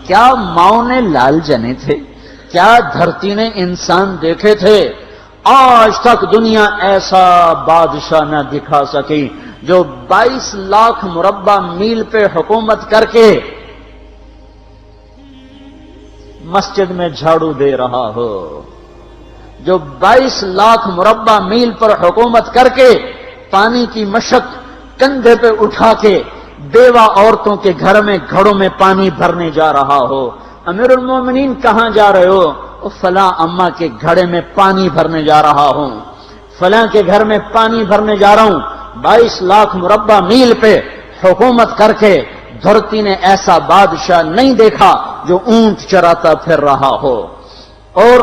کیا ماؤں نے لال جنے تھے؟ کیا دھرتی نے انسان دیکھے تھے؟ آج تک دنیا ایسا بادشاہ نہ دکھا سکی جو 22 لاکھ مربع میل پہ حکومت کر کے مسجد میں جھاڑو دے رہا ہو، جو 22 لاکھ مربع میل پر حکومت کر کے پانی کی مشق کندھے پہ اٹھا کے بیوہ عورتوں کے گھر میں گھڑوں میں پانی بھرنے جا رہا ہو۔ امیر المومنین کہاں جا رہے ہو؟ فلاں اماں کے گھڑے میں پانی بھرنے جا رہا ہوں، فلاں کے گھر میں پانی بھرنے جا رہا ہوں۔ 22 لاکھ مربع میل پہ حکومت کر کے دھرتی نے ایسا بادشاہ نہیں دیکھا جو اونٹ چراتا پھر رہا ہو، اور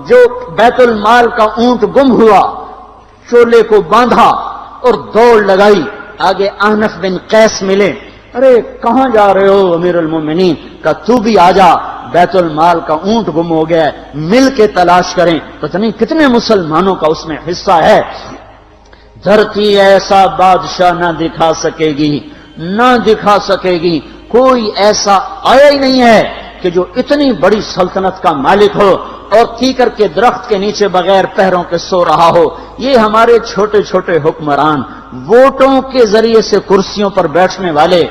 جو بیت المال کا اونٹ گم ہوا چولے کو باندھا اور دوڑ لگائی، آگے احنف بن قیس ملے، ارے کہاں جا رہے ہو امیر المومنین؟ کہ تو بھی آ جا، بیت المال کا اونٹ گم ہو گیا ہے، مل کے تلاش کریں۔ پتہ نہیں کتنے مسلمانوں کا اس میں حصہ ہے۔ دھرتی ایسا بادشاہ نہ دکھا سکے گی، نہ دکھا سکے گی، کوئی ایسا آیا ہی نہیں ہے کہ جو اتنی بڑی سلطنت کا مالک ہو اور کیکر کے درخت کے نیچے بغیر پیروں کے سو رہا ہو۔ یہ ہمارے چھوٹے چھوٹے حکمران، ووٹوں کے ذریعے سے کرسیوں پر بیٹھنے والے،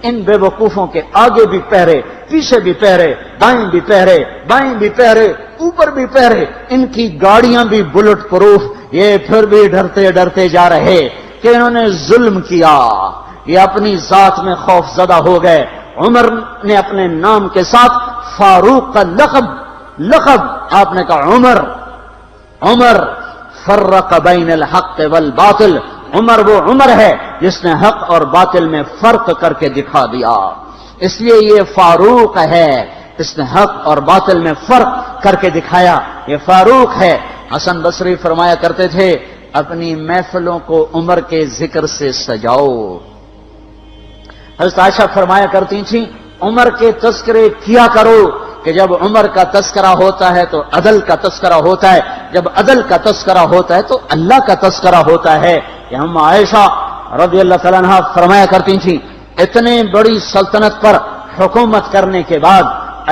ان بے وقوفوں کے آگے بھی پہرے، پیچھے بھی پہرے، دائیں بھی پہرے، بائیں بھی پہرے، اوپر بھی پہرے، ان کی گاڑیاں بھی بلٹ پروف، یہ پھر بھی ڈرتے ڈرتے جا رہے کہ انہوں نے ظلم کیا، یہ اپنی ذات میں خوف زدہ ہو گئے۔ عمر نے اپنے نام کے ساتھ فاروق کا لقب آپ نے کہا عمر فرق بین الحق والباطل، عمر وہ عمر ہے جس نے حق اور باطل میں فرق کر کے دکھا دیا، اس لیے یہ فاروق ہے، اس نے حق اور باطل میں فرق کر کے دکھایا، یہ فاروق ہے۔ حسن بصری فرمایا کرتے تھے اپنی محفلوں کو عمر کے ذکر سے سجاؤ۔ حضرت عائشہ فرمایا کرتی تھیں عمر کے تذکرے کیا کرو، کہ جب عمر کا تذکرہ ہوتا ہے تو عدل کا تذکرہ ہوتا ہے، جب عدل کا تذکرہ ہوتا ہے تو اللہ کا تذکرہ ہوتا ہے۔ کہ ہم عائشہ رضی اللہ تعالیٰ عنہا فرمایا کرتی تھیں اتنے بڑی سلطنت پر حکومت کرنے کے بعد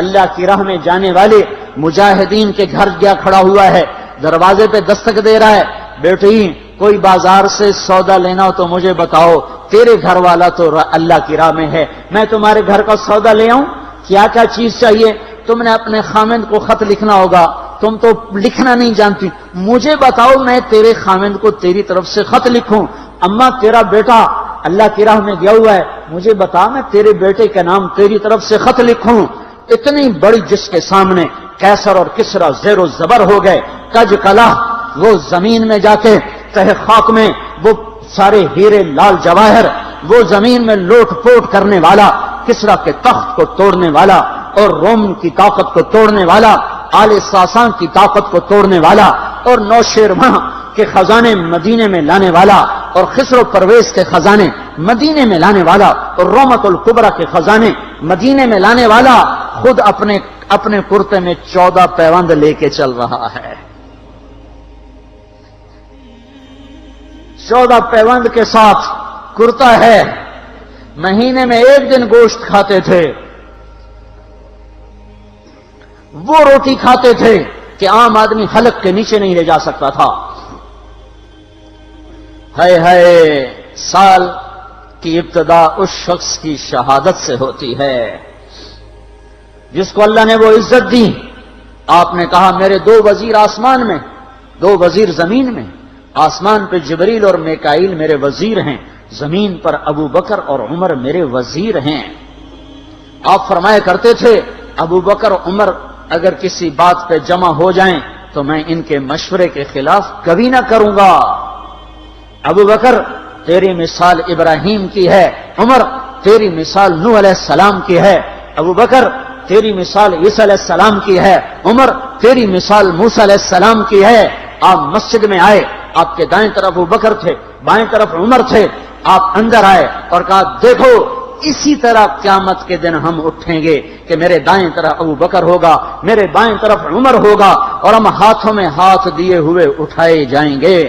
اللہ کی راہ میں جانے والے مجاہدین کے گھر گیا کھڑا ہوا ہے، دروازے پہ دستک دے رہا ہے، بیٹی کوئی بازار سے سودا لینا ہو تو مجھے بتاؤ، تیرے گھر والا تو اللہ کی راہ میں ہے، میں تمہارے گھر کا سودا لے آؤں، کیا کیا چیز چاہیے؟ تم نے اپنے خامند کو خط لکھنا ہوگا، تم تو لکھنا نہیں جانتی، مجھے بتاؤ میں تیرے خامند کو تیری طرف سے خط لکھوں۔ اما تیرا بیٹا اللہ کی راہ میں گیا ہوا ہے، مجھے بتا میں تیرے بیٹے کے نام تیری طرف سے خط لکھوں۔ اتنی بڑی جس کے سامنے قیصر اور کسرا زیر و زبر ہو گئے، کج کلا، وہ زمین میں جا کے تہ خاک میں وہ سارے ہیرے لال جواہر، وہ زمین میں لوٹ پوٹ کرنے والا، کسرا کے تخت کو توڑنے والا اور روم کی طاقت کو توڑنے والا، آل ساسان کی طاقت کو توڑنے والا اور نوشیروان کے خزانے مدینے میں لانے والا اور خسرو پرویز کے خزانے مدینے میں لانے والا اور رومت الکبرا کے خزانے مدینے میں لانے والا خود اپنے کرتے میں 14 پیوند لے کے چل رہا ہے، 14 پیوند کے ساتھ کرتا ہے، مہینے میں 1 دن گوشت کھاتے تھے، وہ روٹی کھاتے تھے کہ عام آدمی حلق کے نیچے نہیں لے جا سکتا تھا۔ ہے سال کی ابتدا اس شخص کی شہادت سے ہوتی ہے جس کو اللہ نے وہ عزت دی۔ آپ نے کہا میرے 2 وزیر آسمان میں، 2 وزیر زمین میں، آسمان پہ جبریل اور میکائیل میرے وزیر ہیں، زمین پر ابو بکر اور عمر میرے وزیر ہیں۔ آپ فرمایا کرتے تھے ابو بکر عمر اگر کسی بات پہ جمع ہو جائیں تو میں ان کے مشورے کے خلاف کبھی نہ کروں گا۔ ابو بکر تیری مثال ابراہیم کی ہے، عمر تیری مثال نوح علیہ السلام کی ہے، ابو بکر تیری مثال عیسیٰ علیہ السلام کی ہے، عمر تیری مثال موسیٰ علیہ السلام کی ہے۔ آپ مسجد میں آئے، آپ کے دائیں طرف ابو بکر تھے، بائیں طرف عمر تھے، آپ اندر آئے اور کہا دیکھو اسی طرح قیامت کے دن ہم اٹھیں گے کہ میرے دائیں طرف ابو بکر ہوگا، میرے بائیں طرف عمر ہوگا اور ہم ہاتھوں میں ہاتھ دیے ہوئے اٹھائے جائیں گے۔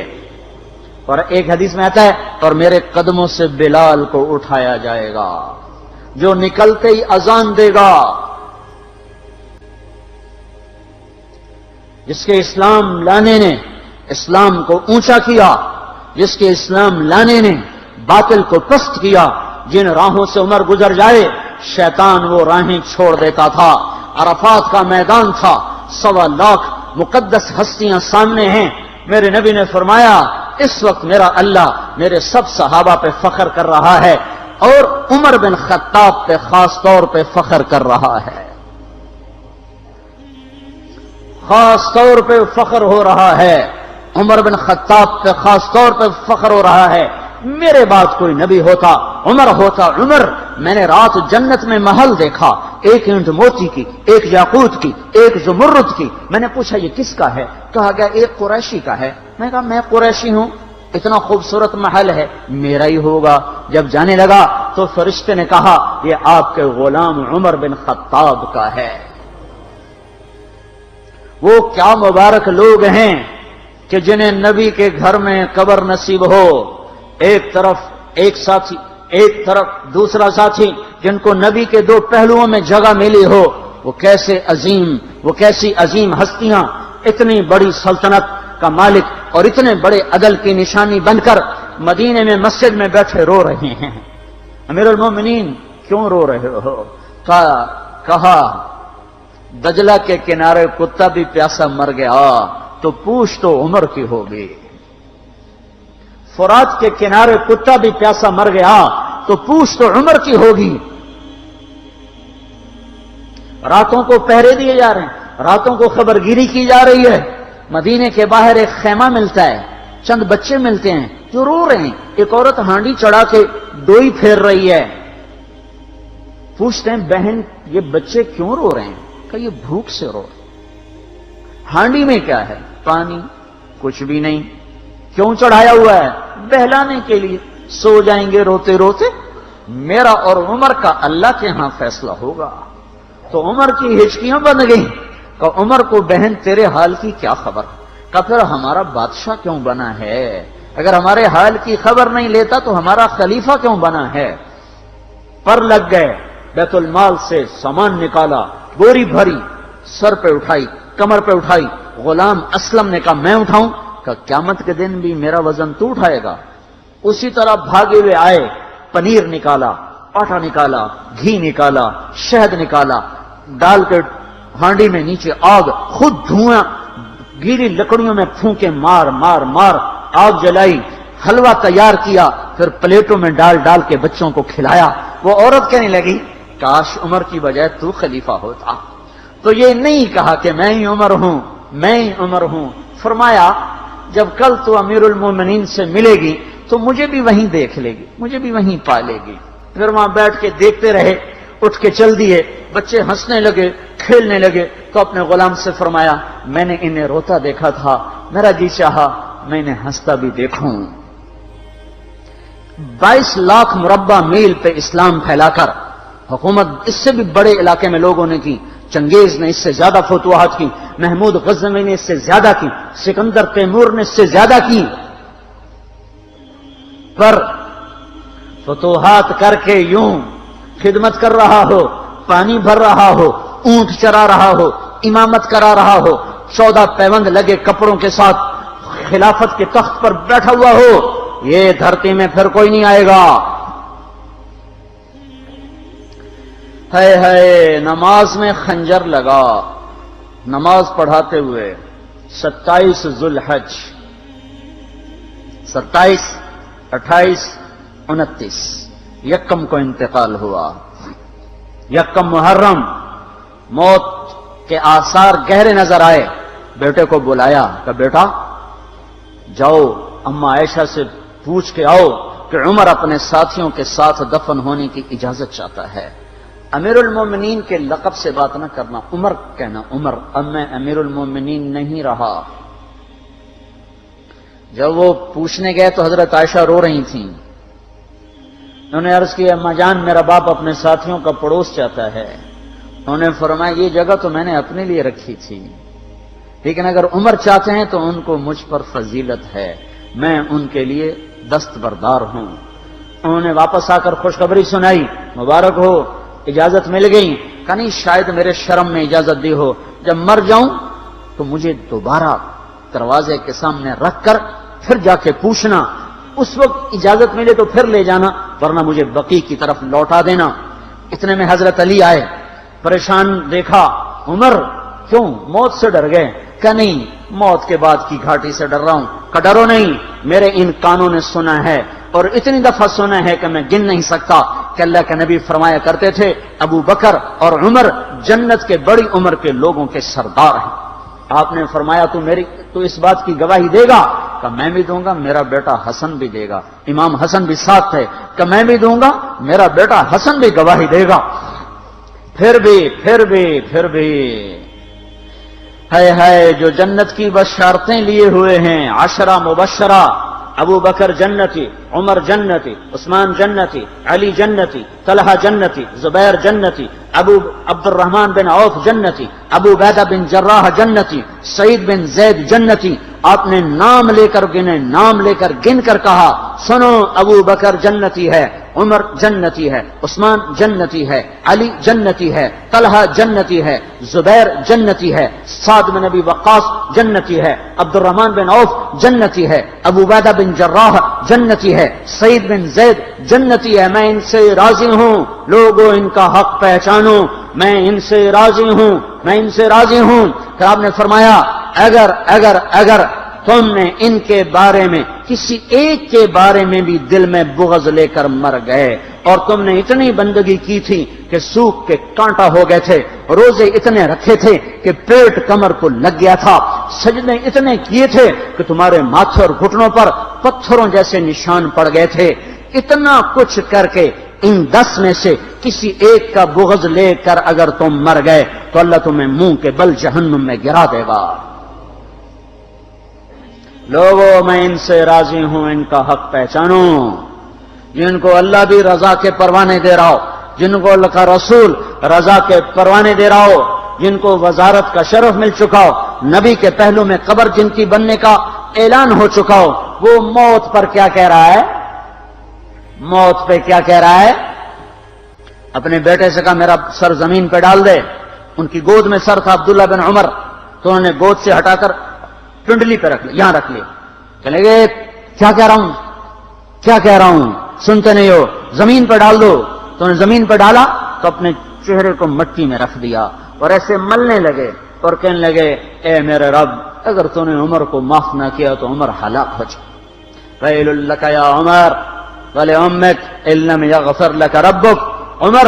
اور ایک حدیث میں آتا ہے اور میرے قدموں سے بلال کو اٹھایا جائے گا جو نکلتے ہی اذان دے گا، جس کے اسلام لانے نے اسلام کو اونچا کیا، جس کے اسلام لانے نے باطل کو پست کیا، جن راہوں سے عمر گزر جائے شیطان وہ راہیں چھوڑ دیتا تھا۔ عرفات کا میدان تھا، 1.25 لاکھ مقدس ہستیاں سامنے ہیں۔ میرے نبی نے فرمایا اس وقت میرا اللہ میرے سب صحابہ پہ فخر کر رہا ہے اور عمر بن خطاب پہ خاص طور پہ فخر کر رہا ہے، خاص طور پہ فخر ہو رہا ہے، عمر بن خطاب پہ خاص طور پہ فخر ہو رہا ہے۔ میرے بعد کوئی نبی ہوتا عمر ہوتا۔ عمر، میں نے رات جنت میں محل دیکھا، ایک اینٹ موتی کی، ایک یاقوت کی، ایک زمرد کی۔ میں نے پوچھا یہ کس کا ہے؟ کہا گیا ایک قریشی کا ہے۔ میں نے کہا میں قریشی ہوں، اتنا خوبصورت محل ہے، میرا ہی ہوگا۔ جب جانے لگا تو فرشتے نے کہا یہ آپ کے غلام عمر بن خطاب کا ہے۔ وہ کیا مبارک لوگ ہیں کہ جنہیں نبی کے گھر میں قبر نصیب ہو، ایک طرف ایک ساتھی، ایک طرف دوسرا ساتھی، جن کو نبی کے دو پہلوؤں میں جگہ ملی ہو۔ وہ کیسی عظیم ہستیاں، اتنی بڑی سلطنت کا مالک اور اتنے بڑے عدل کی نشانی بن کر مدینے میں مسجد میں بیٹھے رو رہے ہیں۔ امیر المومنین کیوں رو رہے ہو؟ کہا دجلہ کے کنارے کتا بھی پیاسا مر گیا تو پوچھ تو عمر کی ہوگی، فرات کے کنارے کتا بھی پیاسا مر گیا تو پوچھ تو عمر کی ہوگی۔ راتوں کو پہرے دیے جا رہے ہیں، راتوں کو خبرگیری کی جا رہی ہے۔ مدینے کے باہر ایک خیمہ ملتا ہے، چند بچے ملتے ہیں جو رو رہے ہیں۔ ایک عورت ہانڈی چڑھا کے ڈوئی پھیر رہی ہے۔ پوچھتے ہیں بہن یہ بچے کیوں رو رہے ہیں؟ کہ یہ بھوک سے رو رہے ہیں۔ ہانڈی میں کیا ہے؟ پانی، کچھ بھی نہیں۔ کیوں چڑھایا ہوا ہے؟ بہلانے کے لیے۔ سو جائیں گے روتے روتے، میرا اور عمر کا اللہ کے ہاں فیصلہ ہوگا۔ تو عمر کی ہچکیاں بن گئیں کہ عمر کو بہن تیرے حال کی کیا خبر؟ کہ پھر ہمارا بادشاہ کیوں بنا ہے؟ اگر ہمارے حال کی خبر نہیں لیتا تو ہمارا خلیفہ کیوں بنا ہے؟ پر لگ گئے، بیت المال سے سامان نکالا، بوری بھری، سر پہ اٹھائی، کمر پہ اٹھائی۔ غلام اسلم نے کہا میں اٹھاؤں؟ کہ قیامت کے دن بھی میرا وزن تو اٹھائے گا۔ اسی طرح بھاگے ہوئے آئے، پنیر نکالا، آٹا نکالا، گھی نکالا، شہد نکالا، ڈال کے ہانڈی میں نیچے آگ، خود دھواں گیلی لکڑیوں میں پھونکے مار مار مار آگ جلائی، حلوہ تیار کیا، پھر پلیٹوں میں ڈال ڈال کے بچوں کو کھلایا۔ وہ عورت کہنے لگی کاش عمر کی بجائے تو خلیفہ ہوتا۔ تو یہ نہیں کہا کہ میں ہی عمر ہوں، میں ہی عمر ہوں۔ فرمایا جب کل تو امیر المومنین سے ملے گی تو مجھے بھی وہیں دیکھ لے گی، مجھے بھی وہیں پا لے گی۔ پھر وہاں بیٹھ کے دیکھتے رہے، اٹھ کے چل دیے۔ بچے ہنسنے لگے، کھیلنے لگے، تو اپنے غلام سے فرمایا میں نے انہیں روتا دیکھا تھا، میرا جی چاہا میں انہیں ہنستا بھی دیکھوں۔ 22 لاکھ مربع میل پہ اسلام پھیلا کر حکومت اس سے بھی بڑے علاقے میں لوگوں نے کی۔ چنگیز نے اس سے زیادہ فتوحات کی، محمود غزنوی نے اس سے زیادہ کی، سکندر تیمور نے اس سے زیادہ کی۔ پر فتوحات کر کے یوں خدمت کر رہا ہو، پانی بھر رہا ہو، اونٹ چرا رہا ہو، امامت کرا رہا ہو، 14 پیوند لگے کپڑوں کے ساتھ خلافت کے تخت پر بیٹھا ہوا ہو، یہ دھرتی میں پھر کوئی نہیں آئے گا۔ ہے نماز میں خنجر لگا، نماز پڑھاتے ہوئے 27 ذوالحج، 27، 28، 29 یکم کو انتقال ہوا۔ یکم محرم موت کے آثار گہرے نظر آئے۔ بیٹے کو بلایا کہ بیٹا جاؤ اما عائشہ سے پوچھ کے آؤ کہ عمر اپنے ساتھیوں کے ساتھ دفن ہونے کی اجازت چاہتا ہے۔ امیر المومنین کے لقب سے بات نہ کرنا، عمر کہنا، عمر اب میں امیر المومنین نہیں رہا۔ جب وہ پوچھنے گئے تو حضرت عائشہ رو رہی تھیں۔ انہوں نے عرض کی اما جان میرا باپ اپنے ساتھیوں کا پڑوس چاہتا ہے۔ انہوں نے فرمایا یہ جگہ تو میں نے اپنے لیے رکھی تھی، لیکن اگر عمر چاہتے ہیں تو ان کو مجھ پر فضیلت ہے، میں ان کے لیے دستبردار ہوں۔ انہوں نے واپس آ کر خوشخبری سنائی، مبارک ہو اجازت مل گئی۔ کہ نہیں شاید میرے شرم میں اجازت دی ہو، جب مر جاؤں تو مجھے دوبارہ دروازے کے سامنے رکھ کر پھر جا کے پوچھنا، اس وقت اجازت ملے تو پھر لے جانا، ورنہ مجھے بقیع کی طرف لوٹا دینا۔ اتنے میں حضرت علی آئے، پریشان دیکھا، عمر کیوں موت سے ڈر گئے؟ کہ نہیں، موت کے بعد کی گھاٹی سے ڈر رہا ہوں۔ کہ ڈرو نہیں، میرے ان کانوں نے سنا ہے اور اتنی دفعہ سنا ہے کہ میں گن نہیں سکتا کہ اللہ کے نبی فرمایا کرتے تھے ابو بکر اور عمر جنت کے بڑی عمر کے لوگوں کے سردار ہیں۔ آپ نے فرمایا تو اس بات کی گواہی دے گا؟ کہ میں بھی دوں گا، میرا بیٹا حسن بھی دے گا۔ امام حسن بھی ساتھ تھے۔ کہ میں بھی دوں گا، میرا بیٹا حسن بھی گواہی دے گا۔ پھر بھی ہے جو جنت کی بشارتیں لیے ہوئے ہیں، 10 مبشرہ، ابو بکر جنتی، عمر جنتی، عثمان جنتی، علی جنتی، طلحہ جنتی، زبیر جنتی، ابو عبد الرحمن بن عوف جنتی، ابو عبیدہ بن جراح جنتی، سعید بن زید جنتی۔ آپ نے نام لے کر گنے، نام لے کر گن کر کہا، سنو ابو بکر جنتی ہے، عمر جنتی ہے، عثمان جنتی ہے، علی جنتی ہے، طلحہ جنتی ہے، زبیر جنتی ہے، سعد بن ابی وقاص جنتی ہے، عبد الرحمن بن عوف جنتی ہے، ابو عبیدہ بن جراح جنتی ہے، سعید بن زید جنتی ہے۔ میں ان سے راضی ہوں، لوگوں ان کا حق پہچانو، میں ان سے راضی ہوں، میں ان سے راضی ہوں۔ پھر آپ نے فرمایا اگر تم نے ان کے بارے میں کسی ایک کے بارے میں بھی دل میں بغض لے کر مر گئے، اور تم نے اتنی بندگی کی تھی کہ سوکھ کے کانٹا ہو گئے تھے، روزے اتنے رکھے تھے کہ پیٹ کمر کو لگ گیا تھا، سجدے اتنے کیے تھے کہ تمہارے ماتھے اور گھٹنوں پر پتھروں جیسے نشان پڑ گئے تھے، اتنا کچھ کر کے ان 10 میں سے کسی ایک کا بغض لے کر اگر تم مر گئے تو اللہ تمہیں منہ کے بل جہنم میں گرا دے گا۔ لوگوں میں ان سے راضی ہوں، ان کا حق پہچانو، جن کو اللہ بھی رضا کے پروانے دے رہا ہو، جن کو اللہ کا رسول رضا کے پروانے دے رہا ہو، جن کو وزارت کا شرف مل چکا ہو، نبی کے پہلو میں قبر جن کی بننے کا اعلان ہو چکا ہو، وہ موت پر کیا کہہ رہا ہے؟ موت پہ کیا کہہ رہا ہے؟ اپنے بیٹے سے کہا میرا سر زمین پہ ڈال دے۔ ان کی گود میں سر تھا عبداللہ بن عمر، تو انہوں نے گود سے ہٹا کر پنڈلی پہ رکھ لیا، یہاں رکھ لیا۔ چلے گئے، کیا کہہ رہا ہوں سنتے نہیں ہو، زمین پہ ڈال دو۔ تو انہوں نے زمین پہ ڈالا تو اپنے چہرے کو مٹی میں رکھ دیا اور ایسے ملنے لگے اور کہنے لگے اے میرے رب، اگر تو نے عمر کو معاف نہ کیا تو عمر ہلاک ہو جائے۔ ویل لک یا عمر ولأمک ان لم یغفر لک ربک، عمر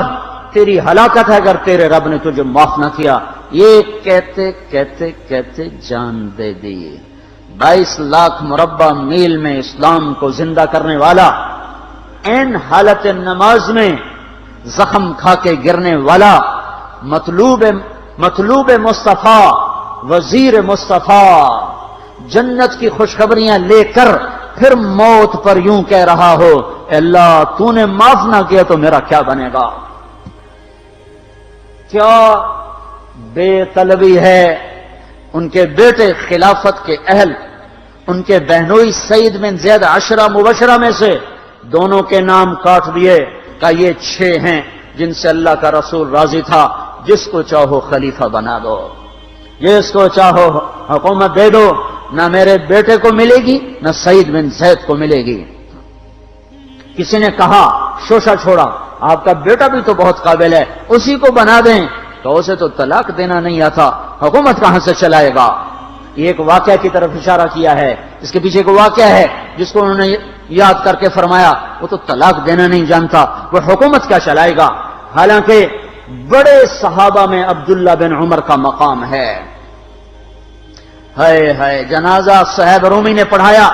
تیری ہلاکت ہے اگر تیرے رب نے تجھے معاف نہ کیا۔ یہ کہتے کہتے کہتے جان دے دی۔ 22 لاکھ مربع میل میں اسلام کو زندہ کرنے والا، این حالت نماز میں زخم کھا کے گرنے والا، مطلوب مصطفیٰ، وزیر مصطفیٰ، جنت کی خوشخبریاں لے کر پھر موت پر یوں کہہ رہا ہو اے اللہ تو نے معاف نہ کیا تو میرا کیا بنے گا؟ کیا بے طلبی ہے۔ ان کے بیٹے خلافت کے اہل، ان کے بہنوئی سعید بن زید 10 مبشرہ میں سے دونوں کے نام کاٹ دیے، کہ یہ 6 ہیں جن سے اللہ کا رسول راضی تھا، جس کو چاہو خلیفہ بنا دو، جس کو چاہو حکومت دے دو، نہ میرے بیٹے کو ملے گی نہ سعید بن زید کو ملے گی۔ کسی نے کہا شوشہ چھوڑا، آپ کا بیٹا بھی تو بہت قابل ہے، اسی کو بنا دیں۔ تو اسے تو طلاق دینا نہیں آتا، حکومت کہاں سے چلائے گا؟ یہ ایک واقعہ کی طرف اشارہ کیا ہے، اس کے پیچھے ایک واقعہ ہے جس کو انہوں نے یاد کر کے فرمایا وہ تو طلاق دینا نہیں جانتا، وہ حکومت کیا چلائے گا؟ حالانکہ بڑے صحابہ میں عبداللہ بن عمر کا مقام ہے۔ ہے جنازہ صہیب رومی نے پڑھایا،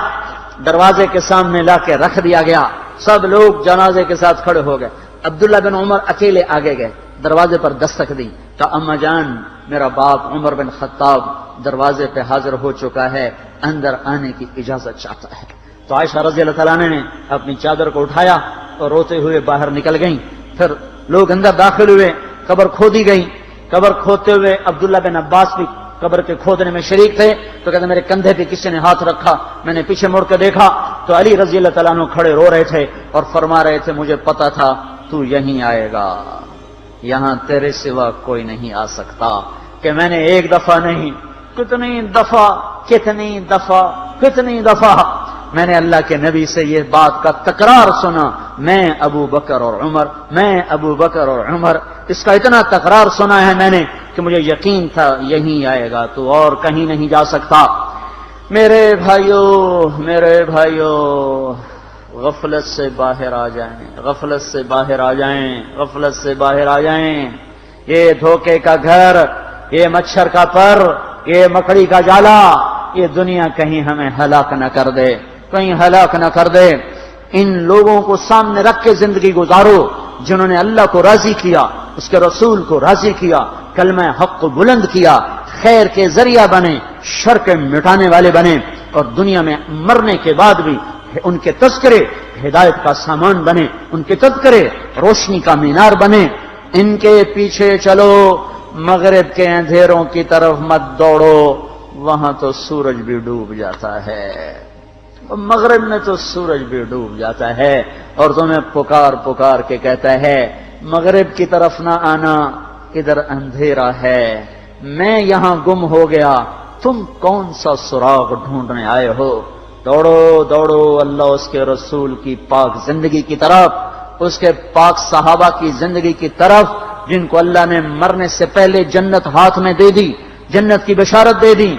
دروازے کے سامنے لا کے رکھ دیا گیا، سب لوگ جنازے کے ساتھ کھڑے ہو گئے، عبداللہ بن عمر اکیلے آگے گئے، دروازے پر دستک دی، کہا اما جان میرا باپ عمر بن خطاب دروازے پہ حاضر ہو چکا ہے، اندر آنے کی اجازت چاہتا ہے۔ تو عائشہ رضی اللہ تعالیٰ نے اپنی چادر کو اٹھایا اور روتے ہوئے باہر نکل گئیں۔ پھر لوگ اندر داخل ہوئے، قبر کھودی گئی، قبر کھودتے ہوئے عبداللہ بن عباس بھی قبر کے کھودنے میں شریک تھے، تو کہتے میرے کندھے پہ کسی نے ہاتھ رکھا، میں نے پیچھے مڑ کے دیکھا تو علی رضی اللہ تعالیٰ عنہ کھڑے رو رہے تھے اور فرما رہے تھے مجھے پتا تھا تو یہیں آئے گا، یہاں تیرے سوا کوئی نہیں آ سکتا، کہ میں نے ایک دفعہ نہیں کتنی دفعہ میں نے اللہ کے نبی سے یہ بات کا تکرار سنا، میں ابو بکر اور عمر، اس کا اتنا تکرار سنا ہے میں نے کہ مجھے یقین تھا یہیں آئے گا، تو اور کہیں نہیں جا سکتا۔ میرے بھائیوں، غفلت سے باہر آ جائیں، یہ دھوکے کا گھر، یہ مچھر کا پر، یہ مکڑی کا جالا، یہ دنیا کہیں ہمیں ہلاک نہ کر دے۔ ان لوگوں کو سامنے رکھ کے زندگی گزارو جنہوں نے اللہ کو راضی کیا، اس کے رسول کو راضی کیا، کلمہ حق کو بلند کیا، خیر کے ذریعہ بنے، شر کے مٹانے والے بنے، اور دنیا میں مرنے کے بعد بھی ان کے تذکرے ہدایت کا سامان بنے، ان کے تذکرے روشنی کا مینار بنے۔ ان کے پیچھے چلو، مغرب کے اندھیروں کی طرف مت دوڑو، وہاں تو سورج بھی ڈوب جاتا ہے، مغرب میں تو سورج بھی ڈوب جاتا ہے، اور تمہیں پکار کے کہتا ہے مغرب کی طرف نہ آنا، ادھر اندھیرا ہے، میں یہاں گم ہو گیا، تم کون سا سراغ ڈھونڈنے آئے ہو؟ دوڑو اللہ اس کے رسول کی پاک زندگی کی طرف، اس کے پاک صحابہ کی زندگی کی طرف، جن کو اللہ نے مرنے سے پہلے جنت ہاتھ میں دے دی، جنت کی بشارت دے دی۔